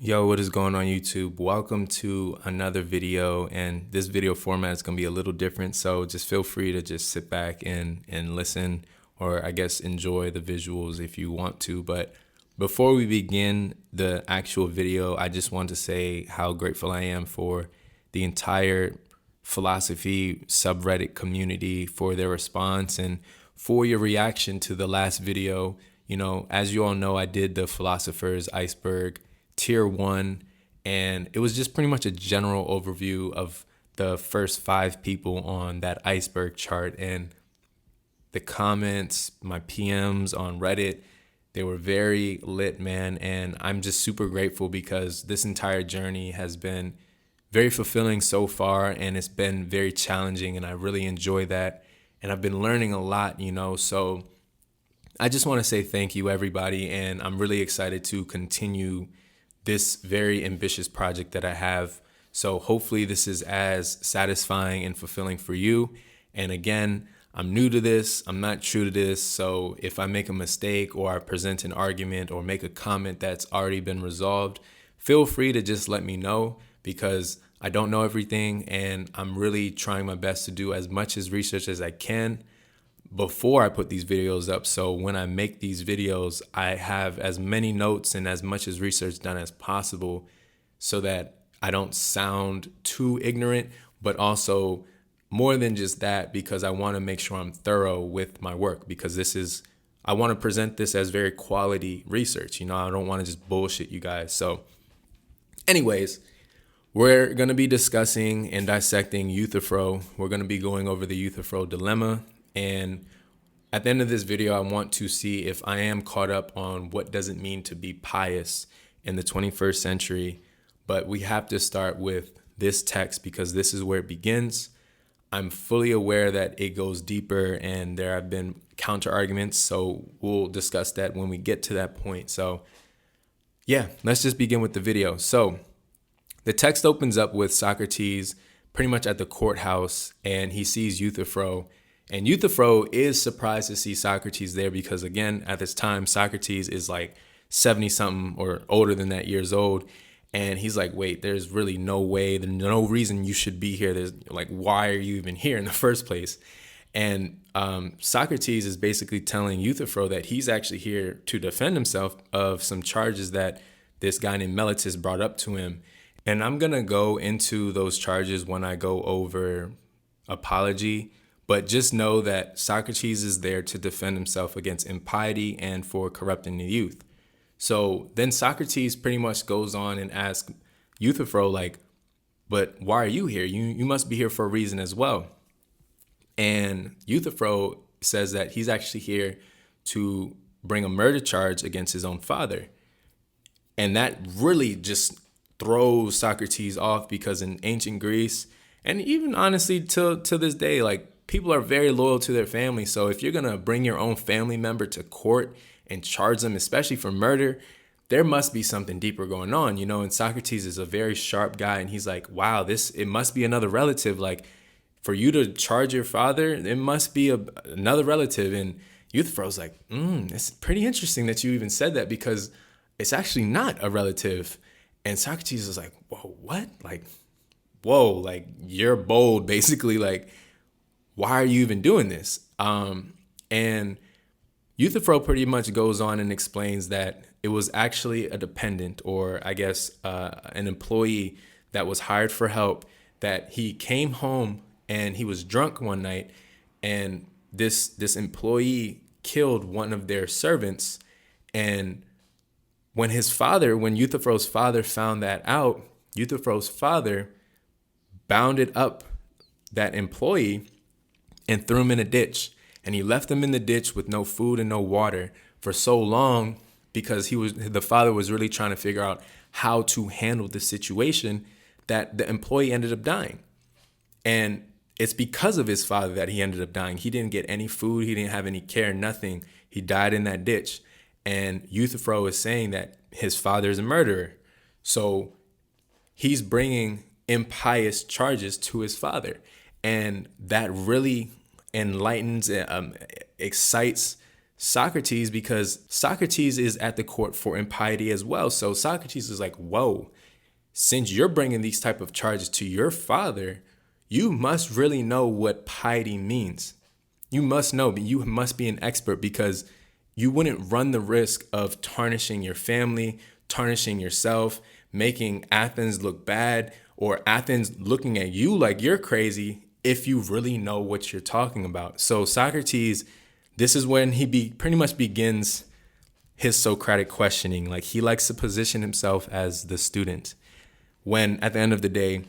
Yo, what is going on YouTube? Welcome to another video, and this video format is going to be a little different, so just feel free to just sit back and listen, or I guess enjoy the visuals if you want to. But before we begin the actual video, I just want to say how grateful I am for the entire philosophy subreddit community, for their response and for your reaction to the last video. You know, as you all know, I did the Philosopher's Iceberg tier 1, and it was just pretty much a general overview of the first 5 people on that iceberg chart. And the comments, my PMs on Reddit, they were very lit, man. And I'm just super grateful because this entire journey has been very fulfilling so far, and it's been very challenging, and I really enjoy that. And I've been learning a lot, so I just want to say thank you, everybody. And I'm really excited to continue this very ambitious project that I have. So hopefully this is as satisfying and fulfilling for you. And again, I'm new to this. I'm not true to this. So if I make a mistake or I present an argument or make a comment that's already been resolved, feel free to just let me know, because I don't know everything, and I'm really trying my best to do as much as research as I can before I put these videos up. So when I make these videos, I have as many notes and as much as research done as possible, so that I don't sound too ignorant, but also more than just that, because I want to make sure I'm thorough with my work, because I want to present this as very quality research. I don't want to just bullshit you guys. So anyways, we're going to be discussing and dissecting Euthyphro. We're going to be going over the Euthyphro dilemma. And at the end of this video, I want to see if I am caught up on what does it mean to be pious in the 21st century. But we have to start with this text, because this is where it begins. I'm fully aware that it goes deeper and there have been counter arguments, so we'll discuss that when we get to that point. So yeah, let's just begin with the video. So the text opens up with Socrates pretty much at the courthouse, and he sees Euthyphro. And Euthyphro is surprised to see Socrates there, because again, at this time, Socrates is like 70 something or older than that years old. And he's like, wait, there's really no way, there's no reason you should be here. There's like, why are you even here in the first place? And Socrates is basically telling Euthyphro that he's actually here to defend himself of some charges that this guy named Meletus brought up to him. And I'm going to go into those charges when I go over apology. But just know that Socrates is there to defend himself against impiety and for corrupting the youth. So then Socrates pretty much goes on and asks Euthyphro, like, but why are you here? You must be here for a reason as well. And Euthyphro says that he's actually here to bring a murder charge against his own father. And that really just throws Socrates off, because in ancient Greece, and even honestly to this day, like, people are very loyal to their family. So if you're going to bring your own family member to court and charge them, especially for murder, there must be something deeper going on, and Socrates is a very sharp guy, and he's like, wow, it must be another relative. Like, for you to charge your father, it must be another relative. And Euthyphro's like, it's pretty interesting that you even said that, because it's actually not a relative. And Socrates is like, whoa, what? Like, whoa, like, you're bold, basically. Like, why are you even doing this? And Euthyphro pretty much goes on and explains that it was actually a dependent, or I guess an employee that was hired for help, that he came home and he was drunk one night, and this employee killed one of their servants. And when Euthyphro's father found that out, Euthyphro's father bounded up that employee and threw him in a ditch. And he left him in the ditch with no food and no water for so long, because the father was really trying to figure out how to handle the situation, that the employee ended up dying. And it's because of his father that he ended up dying. He didn't get any food. He didn't have any care, nothing. He died in that ditch. And Euthyphro is saying that his father is a murderer. So he's bringing impious charges to his father. And that really enlightens, excites Socrates because Socrates is at the court for impiety as well. So Socrates is like, whoa, since you're bringing these type of charges to your father, you must really know what piety means. You must know, but you must be an expert, because you wouldn't run the risk of tarnishing your family, tarnishing yourself, making Athens look bad, or Athens looking at you like you're crazy if you really know what you're talking about. So Socrates, this is when he pretty much begins his Socratic questioning. Like, he likes to position himself as the student, when at the end of the day,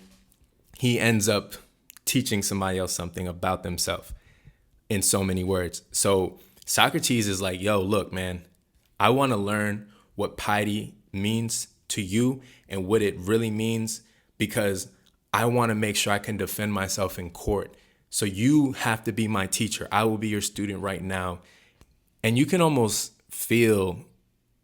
he ends up teaching somebody else something about themselves in so many words. So Socrates is like, yo, look, man, I want to learn what piety means to you and what it really means, because I want to make sure I can defend myself in court. So you have to be my teacher. I will be your student right now. And you can almost feel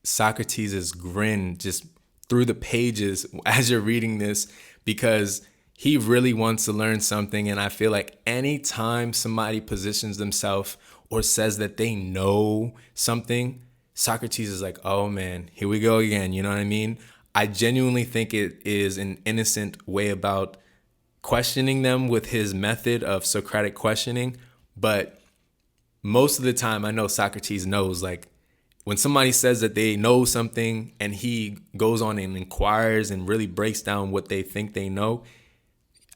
Socrates' grin just through the pages as you're reading this, because he really wants to learn something. And I feel like anytime somebody positions themselves or says that they know something, Socrates is like, oh man, here we go again. You know what I mean? I genuinely think it is an innocent way about questioning them with his method of Socratic questioning. But most of the time, I know Socrates knows, like, when somebody says that they know something and he goes on and inquires and really breaks down what they think they know,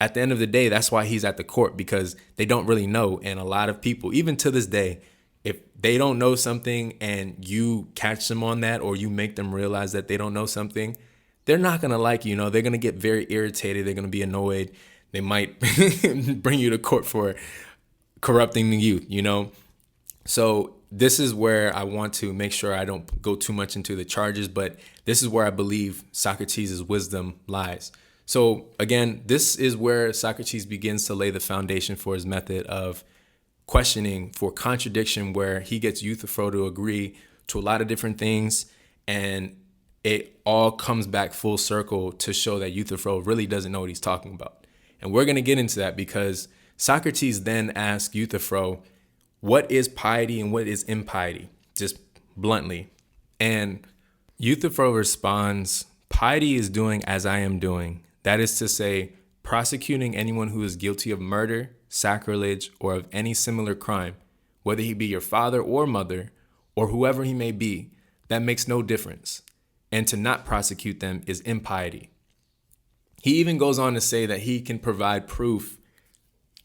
at the end of the day, that's why he's at the court, because they don't really know. And a lot of people, even to this day, if they don't know something and you catch them on that, or you make them realize that they don't know something, they're not going to like you. You know, they're going to get very irritated. They're going to be annoyed. They might bring you to court for corrupting the youth, you know? So this is where I want to make sure I don't go too much into the charges, but this is where I believe Socrates' wisdom lies. So again, this is where Socrates begins to lay the foundation for his method of questioning for contradiction, where he gets Euthyphro to agree to a lot of different things, and it all comes back full circle to show that Euthyphro really doesn't know what he's talking about. And we're going to get into that, because Socrates then asks Euthyphro, what is piety and what is impiety? Just bluntly. And Euthyphro responds, piety is doing as I am doing. That is to say, prosecuting anyone who is guilty of murder, sacrilege, or of any similar crime, whether he be your father or mother, or whoever he may be, that makes no difference. And to not prosecute them is impiety. He even goes on to say that he can provide proof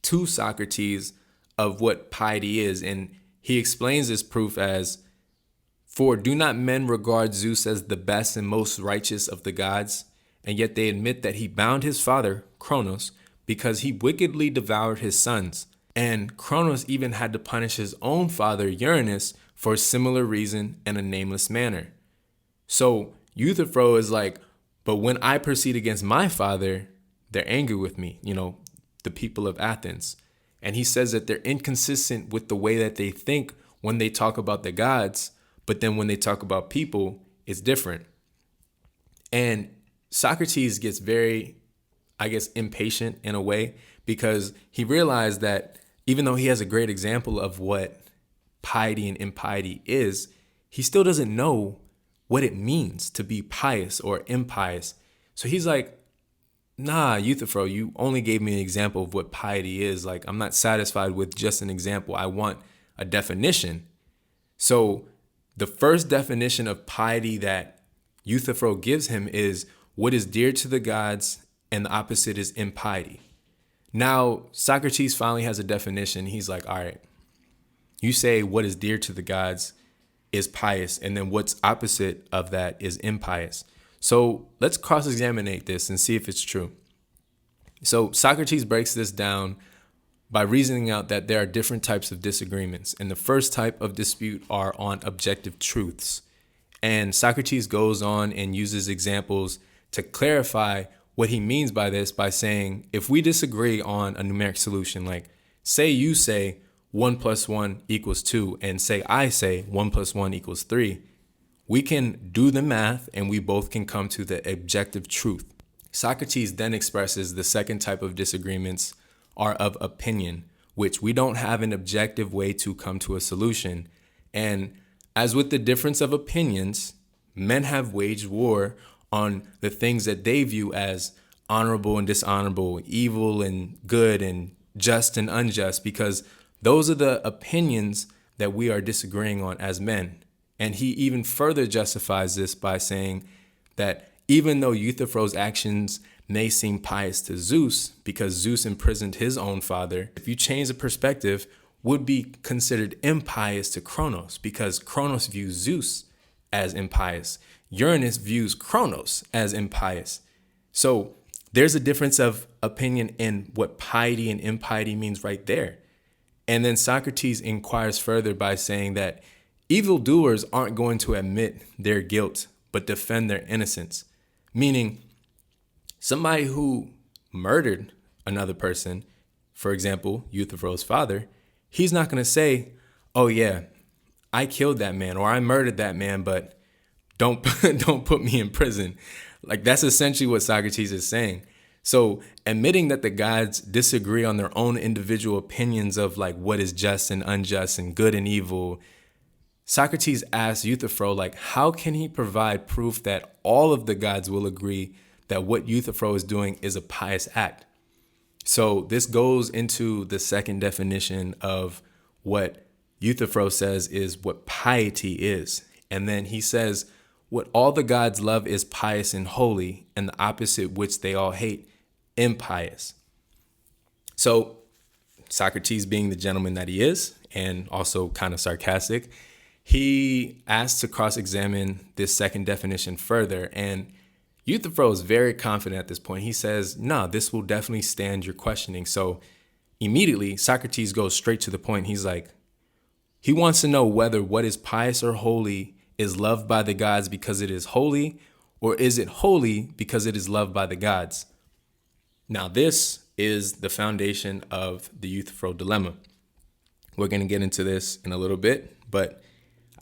to Socrates of what piety is. And he explains this proof as, for do not men regard Zeus as the best and most righteous of the gods? And yet they admit that he bound his father, Cronos, because he wickedly devoured his sons. And Cronos even had to punish his own father, Uranus, for a similar reason in a nameless manner. So Euthyphro is like, but when I proceed against my father, they're angry with me, you know, the people of Athens. And he says that they're inconsistent with the way that they think when they talk about the gods, but then when they talk about people, it's different. And Socrates gets very, I guess, impatient in a way, because he realized that even though he has a great example of what piety and impiety is, he still doesn't know what it means to be pious or impious. So he's like, nah, Euthyphro, you only gave me an example of what piety is. Like, I'm not satisfied with just an example. I want a definition. So the first definition of piety that Euthyphro gives him is what is dear to the gods, and the opposite is impiety. Now, Socrates finally has a definition. He's like, all right, you say what is dear to the gods is pious, and then what's opposite of that is impious. So let's cross-examine this and see if it's true. So Socrates breaks this down by reasoning out that there are different types of disagreements. And the first type of dispute are on objective truths. And Socrates goes on and uses examples to clarify what he means by this, by saying, if we disagree on a numeric solution, like say you say 1 + 1 = 2, and say I say 1 + 1 = 3, we can do the math and we both can come to the objective truth. Socrates then expresses the second type of disagreements are of opinion, which we don't have an objective way to come to a solution. And As with the difference of opinions, men have waged war on the things that they view as honorable and dishonorable, evil and good, and just and unjust, because those are the opinions that we are disagreeing on as men. And he even further justifies this by saying that even though Euthyphro's actions may seem pious to Zeus, because Zeus imprisoned his own father, if you change the perspective, would be considered impious to Kronos, because Kronos views Zeus as impious. Uranus views Kronos as impious. So there's a difference of opinion in what piety and impiety means right there. And then Socrates inquires further by saying that evildoers aren't going to admit their guilt, but defend their innocence. Meaning, somebody who murdered another person, for example, Euthyphro's father, he's not going to say, oh yeah, I killed that man or I murdered that man, but don't put me in prison. Like, that's essentially what Socrates is saying. So admitting that the gods disagree on their own individual opinions of like what is just and unjust and good and evil, Socrates asks Euthyphro, like, how can he provide proof that all of the gods will agree that what Euthyphro is doing is a pious act? So this goes into the second definition of what Euthyphro says is what piety is. And then he says, what all the gods love is pious and holy, and the opposite which they all hate, impious. So Socrates, being the gentleman that he is, and also kind of sarcastic, he asked to cross-examine this second definition further. And Euthyphro is very confident at this point. He says, no, this will definitely stand your questioning. So immediately, Socrates goes straight to the point. He's like, he wants to know whether what is pious or holy is loved by the gods because it is holy, or is it holy because it is loved by the gods? Now, this is the foundation of the Euthyphro dilemma. We're going to get into this in a little bit, but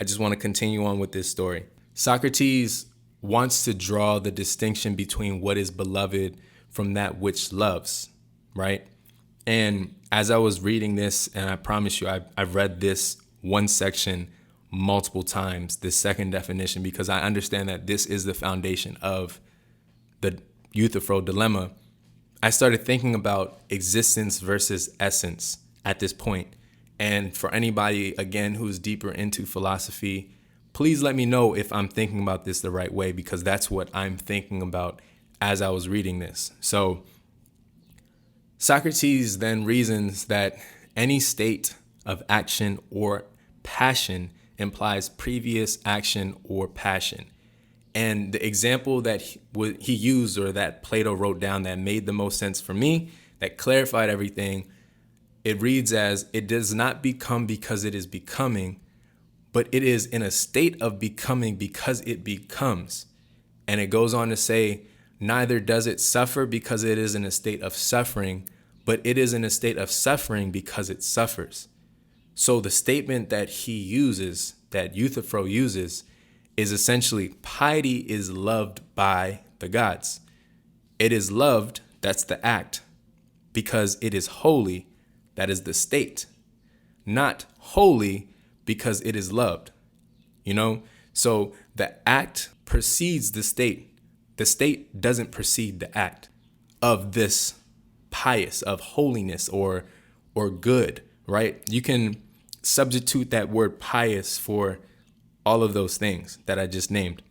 I just want to continue on with this story. Socrates wants to draw the distinction between what is beloved from that which loves, right? And as I was reading this, and I promise you, I've read this one section multiple times, this second definition, because I understand that this is the foundation of the Euthyphro dilemma. I started thinking about existence versus essence at this point. And for anybody, again, who's deeper into philosophy, please let me know if I'm thinking about this the right way, because that's what I'm thinking about as I was reading this. So Socrates then reasons that any state of action or passion implies previous action or passion. And the example that he used, or that Plato wrote down, that made the most sense for me, that clarified everything, it reads as, it does not become because it is becoming, but it is in a state of becoming because it becomes. And it goes on to say, neither does it suffer because it is in a state of suffering, but it is in a state of suffering because it suffers. So the statement that he uses, that Euthyphro uses, is essentially piety is loved by the gods. It is loved, that's the act, because it is holy, that is the state. Not holy because it is loved, you know? So the act precedes the state. The state doesn't precede the act of this pious, of holiness or good, right? You can substitute that word pious for all of those things that I just named.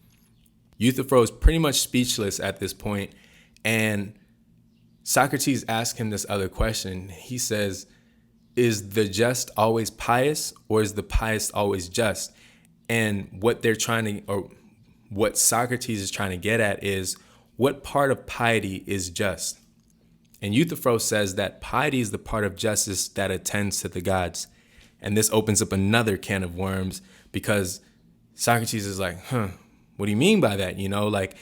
Euthyphro is pretty much speechless at this point, and Socrates asks him this other question. He says, is the just always pious, or is the pious always just? And what Socrates is trying to get at is, what part of piety is just? And Euthyphro says that piety is the part of justice that attends to the gods. And this opens up another can of worms, because Socrates is like, what do you mean by that? You know, like,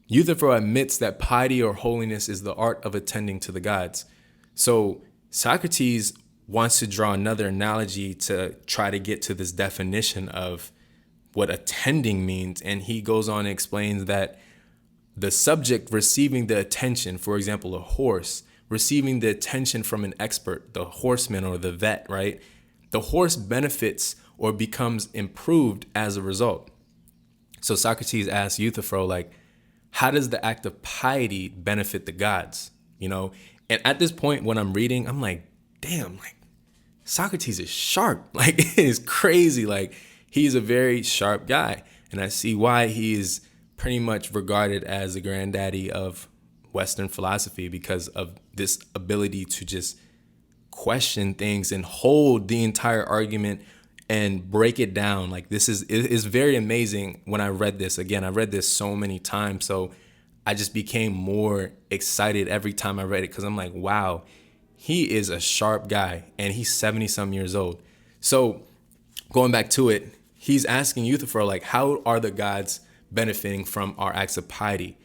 Euthyphro admits that piety or holiness is the art of attending to the gods. So Socrates wants to draw another analogy to try to get to this definition of what attending means. And he goes on and explains that the subject receiving the attention, for example, a horse, receiving the attention from an expert, the horseman or the vet, right? The horse benefits or becomes improved as a result. So Socrates asks Euthyphro, like, how does the act of piety benefit the gods? And at this point when I'm reading, I'm like, damn, like Socrates is sharp. Like, it is crazy. Like, he's a very sharp guy. And I see why he is pretty much regarded as the granddaddy of Western philosophy, because of this ability to just question things and hold the entire argument and break it down. Like, it is very amazing. When I read this, again, I read this so many times, so I just became more excited every time I read it, because I'm like, wow, he is a sharp guy, and he's 70 some years old. So going back to it, he's asking Euthyphro, like, how are the gods benefiting from our acts of piety?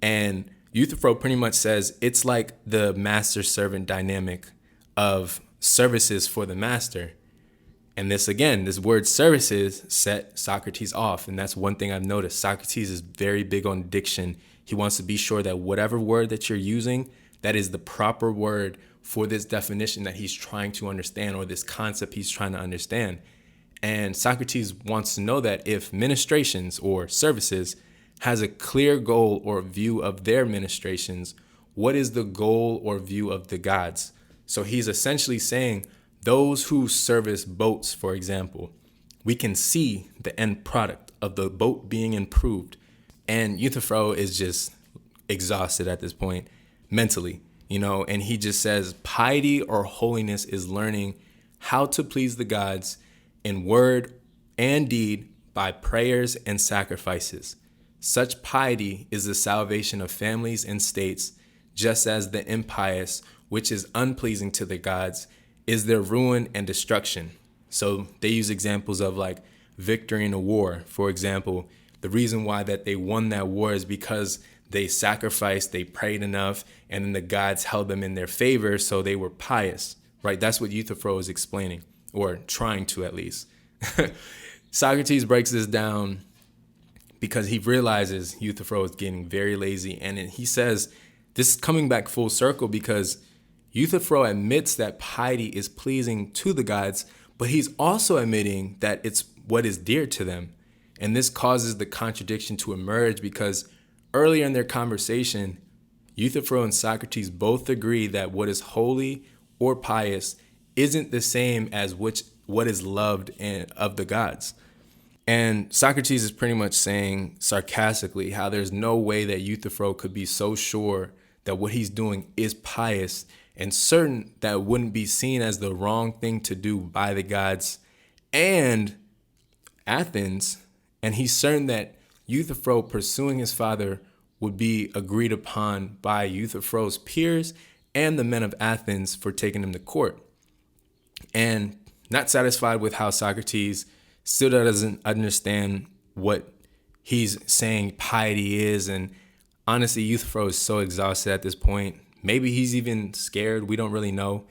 And Euthyphro pretty much says it's like the master-servant dynamic of services for the master. And this word services set Socrates off. And that's one thing I've noticed. Socrates is very big on diction. He wants to be sure that whatever word that you're using, that is the proper word for this definition that he's trying to understand, or this concept he's trying to understand. And Socrates wants to know that if ministrations or services has a clear goal or view of their ministrations, what is the goal or view of the gods? So he's essentially saying those who service boats, for example, we can see the end product of the boat being improved. And Euthyphro is just exhausted at this point mentally, and he just says piety or holiness is learning how to please the gods in word and deed by prayers and sacrifices. Such piety is the salvation of families and states, just as the impious, which is unpleasing to the gods, is their ruin and destruction. So they use examples of like victory in a war. For example, the reason why that they won that war is because they sacrificed, they prayed enough, and then the gods held them in their favor, so they were pious, right? That's what Euthyphro is explaining, or trying to at least. Socrates breaks this down because he realizes Euthyphro is getting very lazy, and he says this is coming back full circle, because Euthyphro admits that piety is pleasing to the gods, but he's also admitting that it's what is dear to them. And this causes the contradiction to emerge, because earlier in their conversation, Euthyphro and Socrates both agree that what is holy or pious isn't the same as what is loved of the gods. And Socrates is pretty much saying sarcastically how there's no way that Euthyphro could be so sure that what he's doing is pious and certain that it wouldn't be seen as the wrong thing to do by the gods and Athens. And he's certain that Euthyphro pursuing his father would be agreed upon by Euthyphro's peers and the men of Athens for taking him to court. And not satisfied with how Socrates still doesn't understand what he's saying piety is. And honestly, Euthyphro is so exhausted at this point. Maybe he's even scared. We don't really know.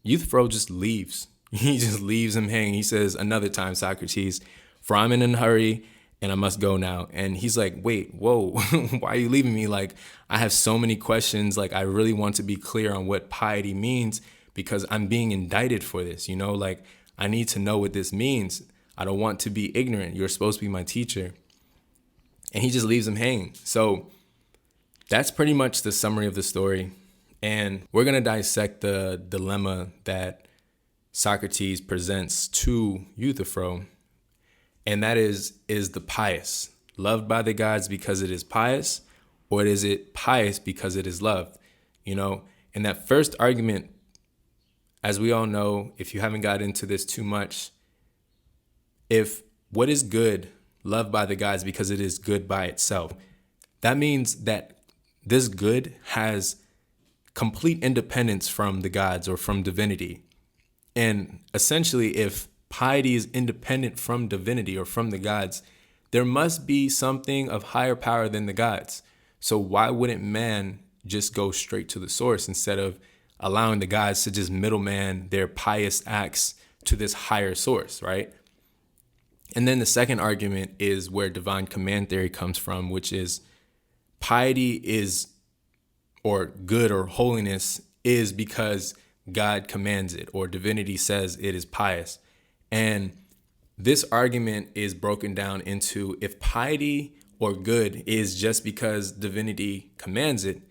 Euthyphro just leaves. He just leaves him hanging. He says, another time, Socrates, for I'm in a hurry and I must go now. And he's like, wait, whoa, why are you leaving me? Like, I have so many questions. Like, I really want to be clear on what piety means, because I'm being indicted for this, like I need to know what this means. I don't want to be ignorant. You're supposed to be my teacher. And he just leaves him hanging. So that's pretty much the summary of the story. And we're going to dissect the dilemma that Socrates presents to Euthyphro. And that is the pious loved by the gods because it is pious, or is it pious because it is loved? And that first argument, as we all know, if you haven't got into this too much, if what is good loved by the gods because it is good by itself, that means that this good has complete independence from the gods or from divinity. And essentially, if piety is independent from divinity or from the gods, there must be something of higher power than the gods. So why wouldn't man just go straight to the source instead of allowing the gods to just middleman their pious acts to this higher source, right? And then the second argument is where divine command theory comes from, which is piety is, or good or holiness is because God commands it, or divinity says it is pious. And this argument is broken down into, if piety or good is just because divinity commands it,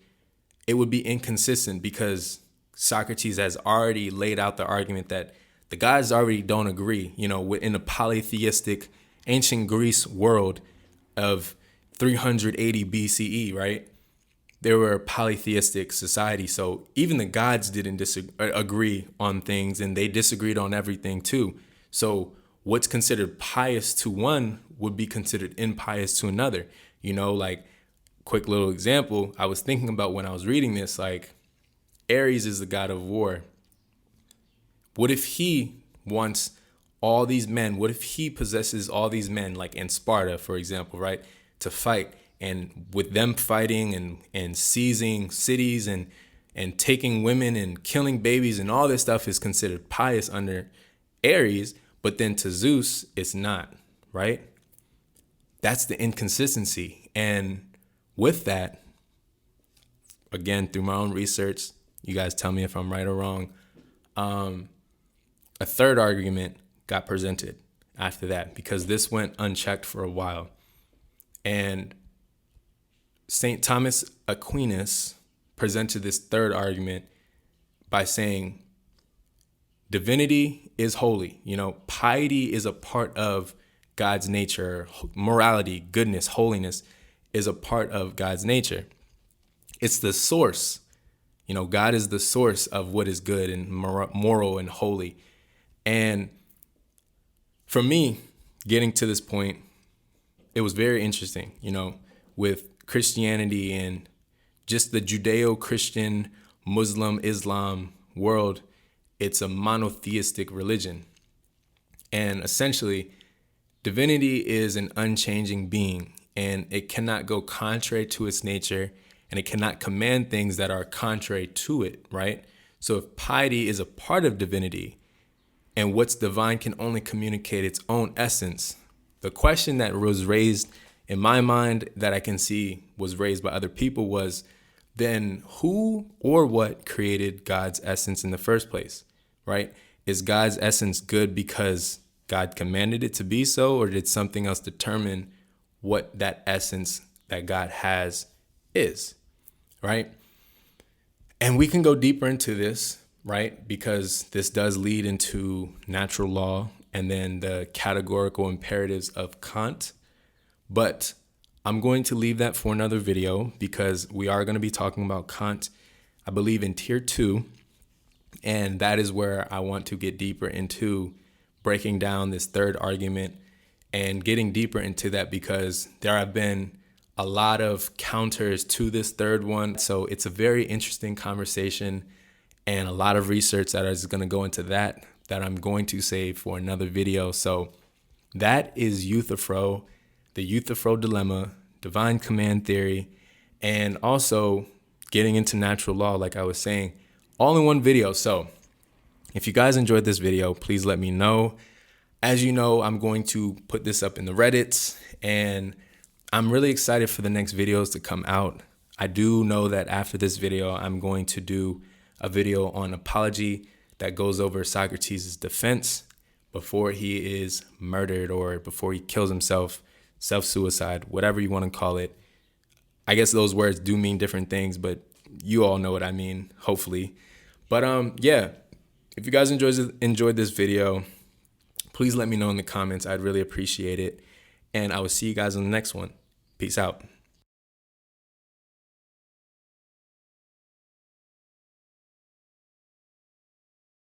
it would be inconsistent, because Socrates has already laid out the argument that the gods already don't agree. In a polytheistic ancient Greece world of 380 BCE, right? They were a polytheistic society. So even the gods didn't agree on things, and they disagreed on everything too. So what's considered pious to one would be considered impious to another. Like, quick little example, I was thinking about when I was reading this, like, Ares is the god of war. What if he wants all these men? What if he possesses all these men, like in Sparta, for example, right, to fight? And with them fighting and seizing cities and taking women and killing babies and all this stuff is considered pious under Ares, but then to Zeus, it's not, right? That's the inconsistency. And with that, again, through my own research, you guys tell me if I'm right or wrong, a third argument got presented after that, because this went unchecked for a while. And St. Thomas Aquinas presented this third argument by saying divinity is holy. Piety is a part of God's nature. Morality, goodness, holiness is a part of God's nature. It's the source. God is the source of what is good and moral and holy. And for me, getting to this point, it was very interesting, with Christianity and just the Judeo-Christian, Muslim, Islam world. It's a monotheistic religion. And essentially, divinity is an unchanging being, and it cannot go contrary to its nature, and it cannot command things that are contrary to it, right? So if piety is a part of divinity, and what's divine can only communicate its own essence, the question that was raised in my mind, that I can see was raised by other people, was then who or what created God's essence in the first place, right? Is God's essence good because God commanded it to be so, or did something else determine what that essence that God has is, right? And we can go deeper into this, right? Because this does lead into natural law and then the categorical imperatives of Kant. But I'm going to leave that for another video, because we are going to be talking about Kant, I believe, in tier 2. And that is where I want to get deeper into breaking down this third argument and getting deeper into that, because there have been a lot of counters to this third one. So it's a very interesting conversation and a lot of research that is going to go into that I'm going to save for another video. So that is Euthyphro, the Euthyphro dilemma, divine command theory, and also getting into natural law, like I was saying, all in one video. So if you guys enjoyed this video, please let me know. As you know, I'm going to put this up in the Reddits, and I'm really excited for the next videos to come out. I do know that after this video, I'm going to do a video on apology that goes over Socrates' defense before he is murdered or before he kills himself, self-suicide, whatever you want to call it. I guess those words do mean different things, but you all know what I mean, hopefully. But yeah, if you guys enjoyed this video, please let me know in the comments. I'd really appreciate it. And I will see you guys in the next one. Peace out.